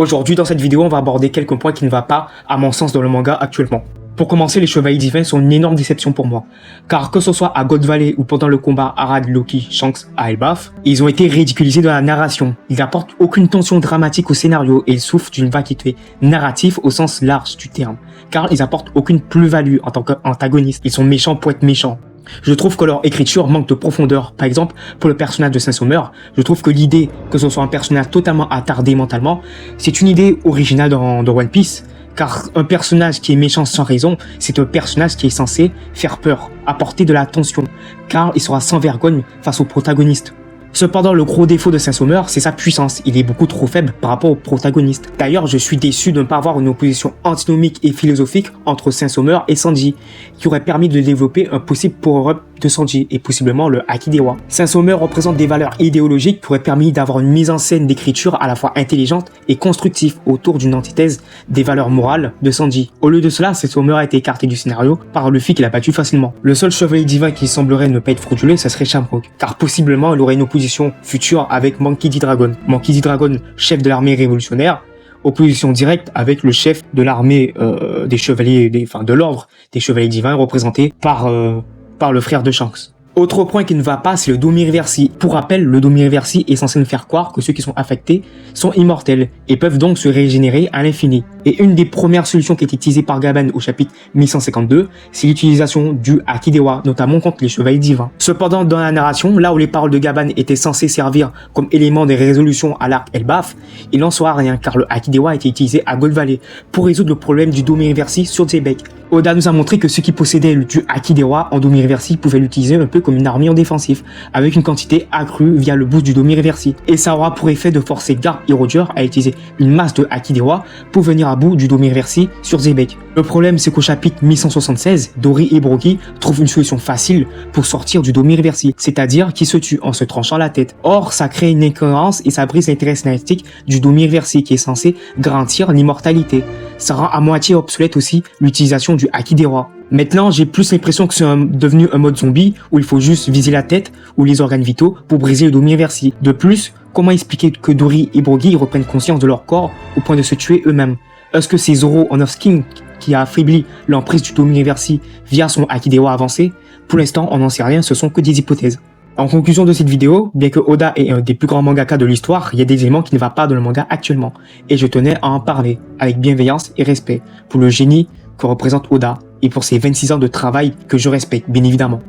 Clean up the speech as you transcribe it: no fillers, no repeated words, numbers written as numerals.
Aujourd'hui, dans cette vidéo, on va aborder quelques points qui ne vont pas, à mon sens, dans le manga actuellement. Pour commencer, les Chevaliers Divins sont une énorme déception pour moi, car que ce soit à God Valley ou pendant le combat Arad, Loki, Shanks à Elbaf, ils ont été ridiculisés dans la narration. Ils n'apportent aucune tension dramatique au scénario et ils souffrent d'une vacuité narrative au sens large du terme, car ils apportent aucune plus-value en tant qu'antagonistes. Ils sont méchants pour être méchants. Je trouve que leur écriture manque de profondeur. Par exemple, pour le personnage de Saint-Sommer, je trouve que l'idée que ce soit un personnage totalement attardé mentalement, c'est une idée originale dans One Piece. Car un personnage qui est méchant sans raison, c'est un personnage qui est censé faire peur, apporter de la tension, car il sera sans vergogne face au protagoniste. Cependant, le gros défaut de Saint-Sommer, c'est sa puissance. Il est beaucoup trop faible par rapport au protagoniste. D'ailleurs, je suis déçu de ne pas avoir une opposition antinomique et philosophique entre Saint-Sommer et Sanji, qui aurait permis de développer un possible power-up de Sanji et possiblement le Haki des Rois. Saint-Sommer représente des valeurs idéologiques qui auraient permis d'avoir une mise en scène d'écriture à la fois intelligente et constructive autour d'une antithèse des valeurs morales de Sanji. Au lieu de cela, Saint-Sommer a été écarté du scénario par Luffy qui l'a battu facilement. Le seul chevalier divin qui semblerait ne pas être frauduleux, ce serait Shamrock, car possiblement il aurait une opposition future avec Monkey D. Dragon. Monkey D. Dragon, chef de l'armée révolutionnaire, opposition directe avec le chef de l'armée des chevaliers, de l'ordre des chevaliers divins représenté par le frère de Shanks. Autre point qui ne va pas, c'est le Domi Reversi. Pour rappel, le Domi Reversi est censé nous faire croire que ceux qui sont affectés sont immortels et peuvent donc se régénérer à l'infini. Et une des premières solutions qui a été utilisée par Gaban au chapitre 1152, c'est l'utilisation du Haki des Rois, notamment contre les chevaliers divins. Cependant, dans la narration, là où les paroles de Gaban étaient censées servir comme élément des résolutions à l'arc Elbaf, il n'en sera rien car le Haki des Rois a été utilisé à God Valley pour résoudre le problème du Domi Reversi sur Xebec. Oda nous a montré que ceux qui possédaient du Haki des Rois en Domi Reversi pouvaient l'utiliser un peu comme une armée en défensif, avec une quantité accrue via le boost du Domi Reversi. Et ça aura pour effet de forcer Garp et Roger à utiliser une masse de Haki des Rois pour venir à bout du Domi Reversi sur Xebec. Le problème, c'est qu'au chapitre 1176, Dory et Brogy trouvent une solution facile pour sortir du Domi Reversi, c'est-à-dire qu'ils se tuent en se tranchant la tête. Or, ça crée une incohérence et ça brise l'intérêt scénaristique du Domi Reversi qui est censé garantir l'immortalité. Ça rend à moitié obsolète aussi l'utilisation du Haki des Rois. Maintenant, j'ai plus l'impression que c'est devenu un mode zombie où il faut juste viser la tête ou les organes vitaux pour briser le Domi Reversi. De plus, comment expliquer que Dory et Brogy reprennent conscience de leur corps au point de se tuer eux-mêmes? Est-ce que c'est Zoro en off-skin qui a affaibli l'emprise du Domi Reversi via son Haki des Rois avancé? Pour l'instant, on n'en sait rien, ce sont que des hypothèses. En conclusion de cette vidéo, bien que Oda est un des plus grands mangaka de l'histoire, il y a des éléments qui ne vont pas dans le manga actuellement, et je tenais à en parler, avec bienveillance et respect, pour le génie que représente Oda, et pour ses 26 ans de travail que je respecte, bien évidemment.